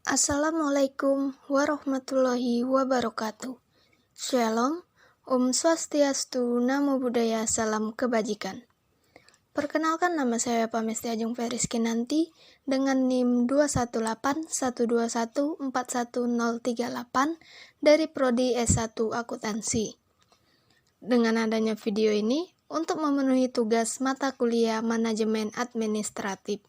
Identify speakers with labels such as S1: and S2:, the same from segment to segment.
S1: Assalamualaikum warahmatullahi wabarakatuh. Shalom, Om Swastiastu, Namo Buddhaya, Salam Kebajikan. Perkenalkan, nama saya Pamesti Ajeng Feris Kinanti dengan NIM 21812141038 dari Prodi S1 Akuntansi. Dengan adanya video ini, untuk memenuhi tugas mata kuliah Manajemen Administratif.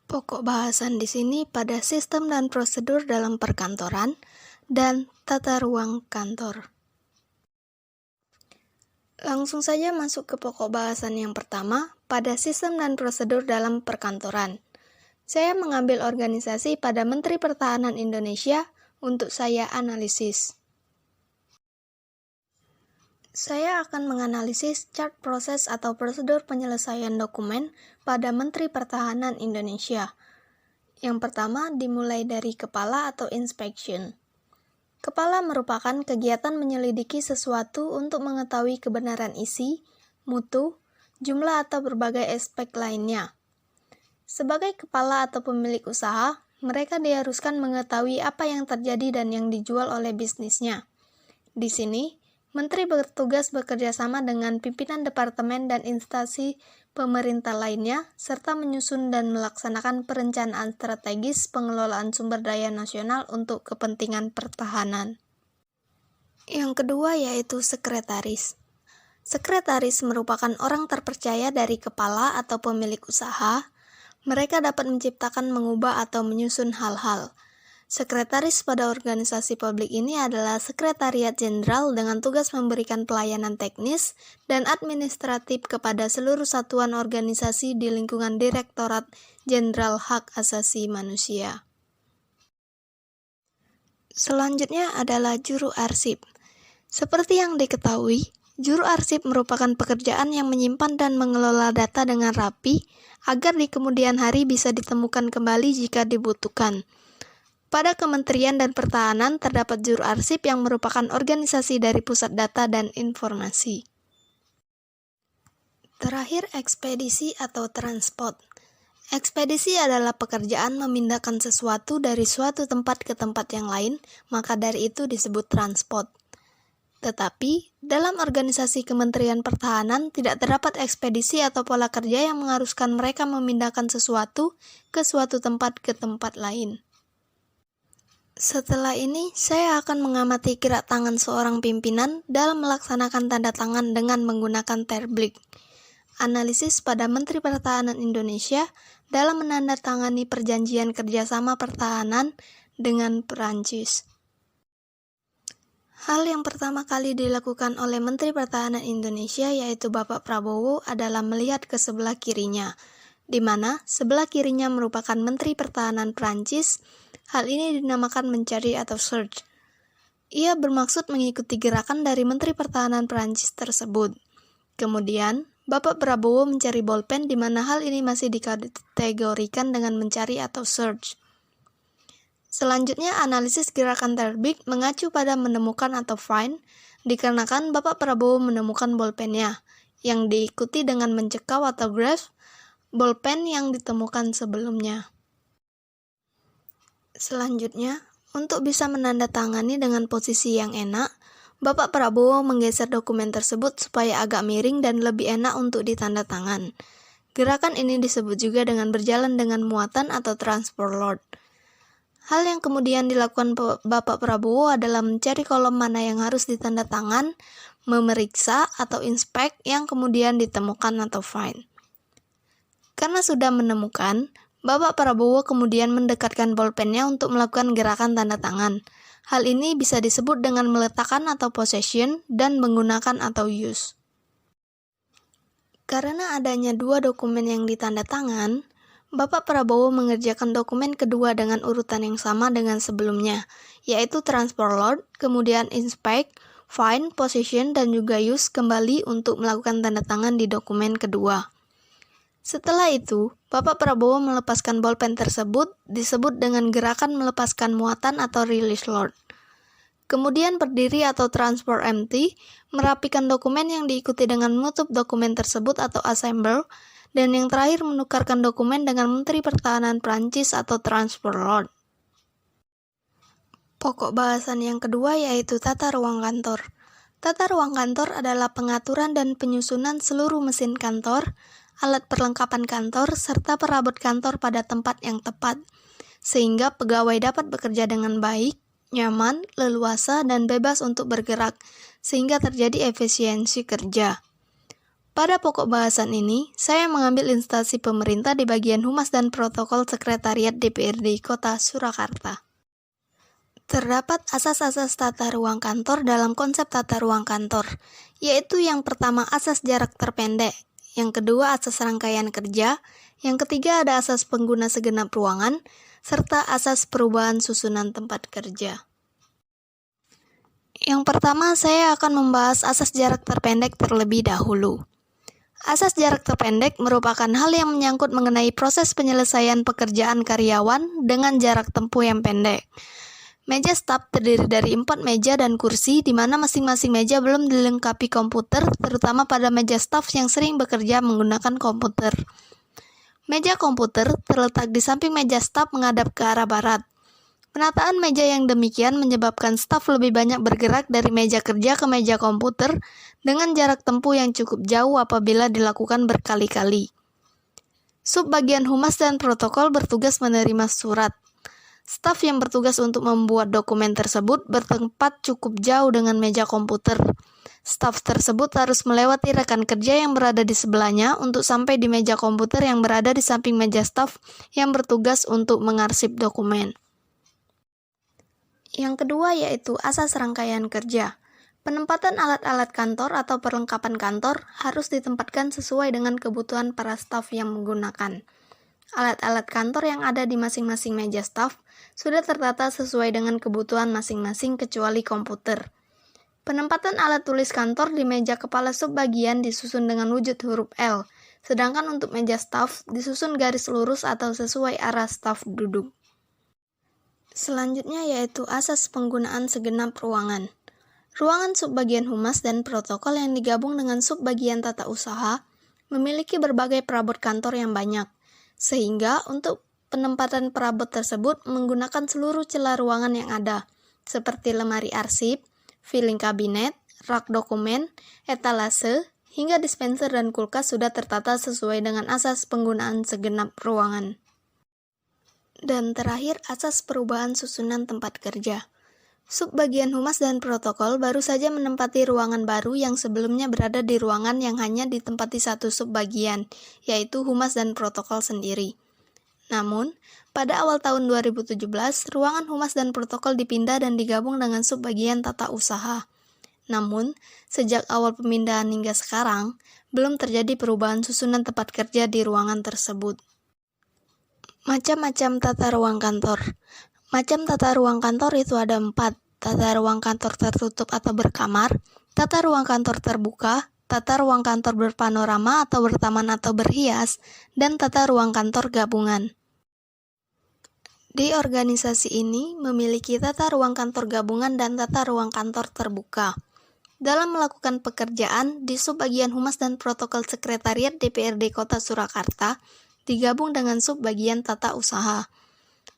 S1: Pokok bahasan di sini pada sistem dan prosedur dalam perkantoran dan tata ruang kantor. Langsung saja masuk ke pokok bahasan yang pertama pada sistem dan prosedur dalam perkantoran. Saya mengambil organisasi pada Menteri Pertahanan Indonesia untuk saya analisis. Saya akan menganalisis chart proses atau prosedur penyelesaian dokumen pada Menteri Pertahanan Indonesia. Yang pertama dimulai dari kepala atau inspection. Kepala merupakan kegiatan menyelidiki sesuatu untuk mengetahui kebenaran isi, mutu, jumlah atau berbagai aspek lainnya. Sebagai kepala atau pemilik usaha, mereka diharuskan mengetahui apa yang terjadi dan yang dijual oleh bisnisnya. Di sini, Menteri bertugas bekerja sama dengan pimpinan departemen dan instansi pemerintah lainnya, serta menyusun dan melaksanakan perencanaan strategis pengelolaan sumber daya nasional untuk kepentingan pertahanan. Yang kedua yaitu sekretaris. Sekretaris merupakan orang terpercaya dari kepala atau pemilik usaha. Mereka dapat menciptakan, mengubah, atau menyusun hal-hal. Sekretaris pada organisasi publik ini adalah Sekretariat Jenderal dengan tugas memberikan pelayanan teknis dan administratif kepada seluruh satuan organisasi di lingkungan Direktorat Jenderal Hak Asasi Manusia. Selanjutnya adalah juru arsip. Seperti yang diketahui, juru arsip merupakan pekerjaan yang menyimpan dan mengelola data dengan rapi agar di kemudian hari bisa ditemukan kembali jika dibutuhkan. Pada Kementerian dan Pertahanan terdapat juru arsip yang merupakan organisasi dari pusat data dan informasi. Terakhir, ekspedisi atau transport. Ekspedisi adalah pekerjaan memindahkan sesuatu dari suatu tempat ke tempat yang lain, maka dari itu disebut transport. Tetapi, dalam organisasi Kementerian Pertahanan tidak terdapat ekspedisi atau pola kerja yang mengharuskan mereka memindahkan sesuatu ke suatu tempat ke tempat lain. Setelah ini, saya akan mengamati gerak tangan seorang pimpinan dalam melaksanakan tanda tangan dengan menggunakan terblik. Analisis pada Menteri Pertahanan Indonesia dalam menandatangani perjanjian kerjasama pertahanan dengan Perancis. Hal yang pertama kali dilakukan oleh Menteri Pertahanan Indonesia yaitu Bapak Prabowo adalah melihat ke sebelah kirinya, di mana sebelah kirinya merupakan Menteri Pertahanan Perancis. Hal ini dinamakan mencari atau search. Ia bermaksud mengikuti gerakan dari Menteri Pertahanan Perancis tersebut. Kemudian, Bapak Prabowo mencari bolpen di mana hal ini masih dikategorikan dengan mencari atau search. Selanjutnya, analisis gerakan terbik mengacu pada menemukan atau find, dikarenakan Bapak Prabowo menemukan bolpennya, yang diikuti dengan mencekau atau grasp bolpen yang ditemukan sebelumnya. Selanjutnya, untuk bisa menandatangani dengan posisi yang enak, Bapak Prabowo menggeser dokumen tersebut supaya agak miring dan lebih enak untuk ditandatangan. Gerakan ini disebut juga dengan berjalan dengan muatan atau transport load. Hal yang kemudian dilakukan Bapak Prabowo adalah mencari kolom mana yang harus ditandatangan, memeriksa atau inspect yang kemudian ditemukan atau find. Karena sudah menemukan, Bapak Prabowo kemudian mendekatkan bolpennya untuk melakukan gerakan tanda tangan. Hal ini bisa disebut dengan meletakkan atau possession dan menggunakan atau use. Karena adanya dua dokumen yang ditanda tangan, Bapak Prabowo mengerjakan dokumen kedua dengan urutan yang sama dengan sebelumnya, yaitu transport load, kemudian inspect, find, possession, dan juga use kembali untuk melakukan tanda tangan di dokumen kedua. Setelah itu, Bapak Prabowo melepaskan bolpen tersebut disebut dengan gerakan melepaskan muatan atau release load. Kemudian berdiri atau transport empty, merapikan dokumen yang diikuti dengan menutup dokumen tersebut atau assemble, Dan yang terakhir, menukarkan dokumen dengan Menteri Pertahanan Prancis atau transfer loan. Pokok bahasan yang kedua yaitu tata ruang kantor. Tata ruang kantor adalah pengaturan dan penyusunan seluruh mesin kantor, alat perlengkapan kantor, serta perabot kantor pada tempat yang tepat, sehingga pegawai dapat bekerja dengan baik, nyaman, leluasa, dan bebas untuk bergerak, sehingga terjadi efisiensi kerja. Pada pokok bahasan ini, saya mengambil instansi pemerintah di bagian Humas dan Protokol Sekretariat DPRD Kota Surakarta. Terdapat asas-asas tata ruang kantor dalam konsep tata ruang kantor, yaitu yang pertama asas jarak terpendek, yang kedua asas rangkaian kerja, yang ketiga ada asas pengguna segenap ruangan, serta asas perubahan susunan tempat kerja. Yang pertama, saya akan membahas asas jarak terpendek terlebih dahulu. Asas jarak terpendek merupakan hal yang menyangkut mengenai proses penyelesaian pekerjaan karyawan dengan jarak tempuh yang pendek. Meja staf terdiri dari 4 meja dan kursi, di mana masing-masing meja belum dilengkapi komputer, terutama pada meja staf yang sering bekerja menggunakan komputer. Meja komputer terletak di samping meja staf menghadap ke arah barat. Penataan meja yang demikian menyebabkan staf lebih banyak bergerak dari meja kerja ke meja komputer dengan jarak tempuh yang cukup jauh apabila dilakukan berkali-kali. Subbagian Humas dan Protokol bertugas menerima surat. Staf yang bertugas untuk membuat dokumen tersebut bertempat cukup jauh dengan meja komputer. Staf tersebut harus melewati rekan kerja yang berada di sebelahnya untuk sampai di meja komputer yang berada di samping meja staf yang bertugas untuk mengarsip dokumen. Yang kedua yaitu asas rangkaian kerja. Penempatan alat-alat kantor atau perlengkapan kantor harus ditempatkan sesuai dengan kebutuhan para staf yang menggunakan. Alat-alat kantor yang ada di masing-masing meja staf sudah tertata sesuai dengan kebutuhan masing-masing kecuali komputer. Penempatan alat tulis kantor di meja kepala subbagian disusun dengan wujud huruf L, sedangkan untuk meja staf disusun garis lurus atau sesuai arah staf duduk. Selanjutnya yaitu asas penggunaan segenap ruangan. Ruangan subbagian Humas dan Protokol yang digabung dengan subbagian tata usaha memiliki berbagai perabot kantor yang banyak, sehingga untuk penempatan perabot tersebut menggunakan seluruh celah ruangan yang ada, seperti lemari arsip, filing kabinet, rak dokumen, etalase, hingga dispenser dan kulkas sudah tertata sesuai dengan asas penggunaan segenap ruangan. Dan terakhir, asas perubahan susunan tempat kerja. Subbagian Humas dan Protokol baru saja menempati ruangan baru yang sebelumnya berada di ruangan yang hanya ditempati satu subbagian, yaitu Humas dan Protokol sendiri. Namun, pada awal tahun 2017, ruangan Humas dan Protokol dipindah dan digabung dengan subbagian tata usaha. Namun, sejak awal pemindahan hingga sekarang, belum terjadi perubahan susunan tempat kerja di ruangan tersebut. Macam-macam tata ruang kantor. Macam tata ruang kantor itu ada 4, tata ruang kantor tertutup atau berkamar, tata ruang kantor terbuka, tata ruang kantor berpanorama atau bertaman atau berhias, dan tata ruang kantor gabungan. Di organisasi ini memiliki tata ruang kantor gabungan dan tata ruang kantor terbuka. Dalam melakukan pekerjaan di subbagian Humas dan Protokol Sekretariat DPRD Kota Surakarta, digabung dengan subbagian tata usaha.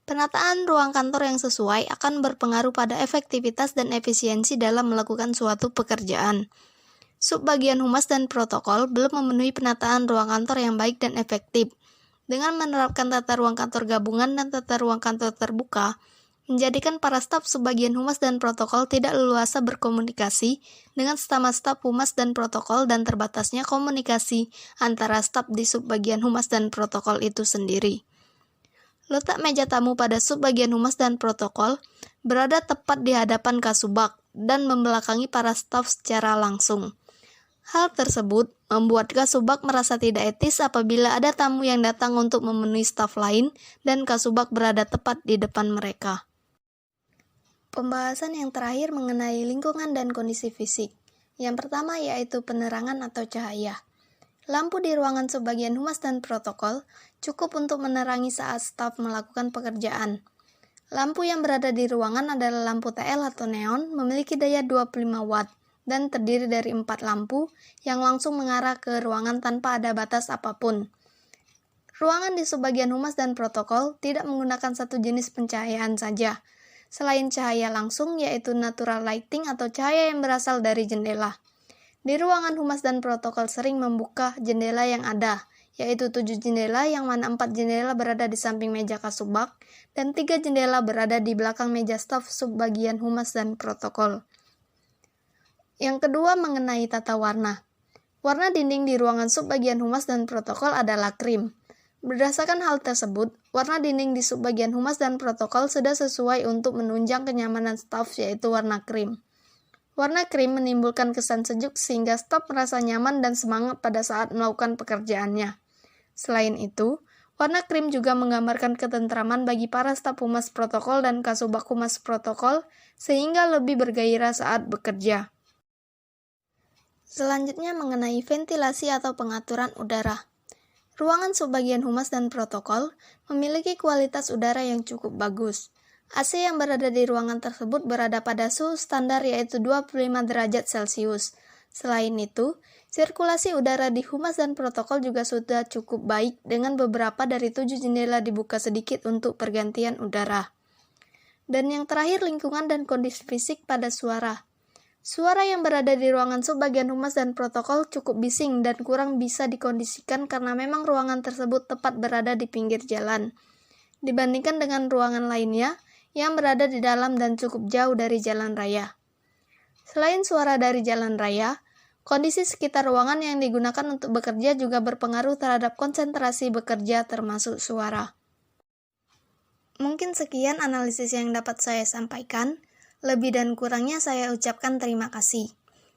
S1: Penataan ruang kantor yang sesuai akan berpengaruh pada efektivitas dan efisiensi dalam melakukan suatu pekerjaan. Subbagian Humas dan Protokol belum memenuhi penataan ruang kantor yang baik dan efektif. Dengan menerapkan tata ruang kantor gabungan dan tata ruang kantor terbuka, menjadikan para staf subbagian Humas dan Protokol tidak leluasa berkomunikasi dengan sesama staf Humas dan Protokol dan terbatasnya komunikasi antara staf di subbagian Humas dan Protokol itu sendiri. Letak meja tamu pada subbagian Humas dan Protokol berada tepat di hadapan Kasubag dan membelakangi para staf secara langsung. Hal tersebut membuat Kasubag merasa tidak etis apabila ada tamu yang datang untuk memenuhi staf lain dan Kasubag berada tepat di depan mereka. Pembahasan yang terakhir mengenai lingkungan dan kondisi fisik. Yang pertama yaitu penerangan atau cahaya. Lampu di ruangan subbagian Humas dan Protokol cukup untuk menerangi saat staf melakukan pekerjaan. Lampu yang berada di ruangan adalah lampu TL atau neon, memiliki daya 25 watt dan terdiri dari 4 lampu yang langsung mengarah ke ruangan tanpa ada batas apapun. Ruangan di subbagian humas dan protokol tidak menggunakan satu jenis pencahayaan saja, selain cahaya langsung yaitu natural lighting atau cahaya yang berasal dari jendela. Di ruangan humas dan protokol sering membuka jendela yang ada, yaitu 7 jendela yang mana 4 jendela berada di samping meja kasubag dan 3 jendela berada di belakang meja staf subbagian humas dan protokol. Yang kedua mengenai tata warna. Warna dinding di ruangan subbagian humas dan protokol adalah krim. Berdasarkan hal tersebut, warna dinding di subbagian humas dan protokol sudah sesuai untuk menunjang kenyamanan staf yaitu warna krim. Warna krim menimbulkan kesan sejuk sehingga staf merasa nyaman dan semangat pada saat melakukan pekerjaannya. Selain itu, warna krim juga menggambarkan ketentraman bagi para staf humas protokol dan kasubag humas protokol sehingga lebih bergairah saat bekerja. Selanjutnya mengenai ventilasi atau pengaturan udara. Ruangan subbagian humas dan protokol memiliki kualitas udara yang cukup bagus. AC yang berada di ruangan tersebut berada pada suhu standar yaitu 25 derajat Celcius. Selain itu, sirkulasi udara di humas dan protokol juga sudah cukup baik dengan beberapa dari 7 jendela dibuka sedikit untuk pergantian udara. Dan yang terakhir lingkungan dan kondisi fisik pada suara. Suara yang berada di ruangan subbagian humas dan protokol cukup bising dan kurang bisa dikondisikan karena memang ruangan tersebut tepat berada di pinggir jalan. Dibandingkan dengan ruangan lainnya yang berada di dalam dan cukup jauh dari jalan raya. Selain suara dari jalan raya, kondisi sekitar ruangan yang digunakan untuk bekerja juga berpengaruh terhadap konsentrasi bekerja termasuk suara. Mungkin sekian analisis yang dapat saya sampaikan. Lebih dan kurangnya saya ucapkan terima kasih.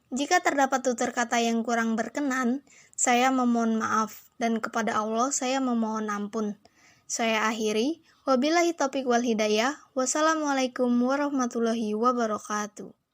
S1: Jika terdapat tutur kata yang kurang berkenan, saya memohon maaf dan kepada Allah saya memohon ampun. Saya akhiri, wabillahi taufiq wal hidayah. Wassalamualaikum warahmatullahi wabarakatuh.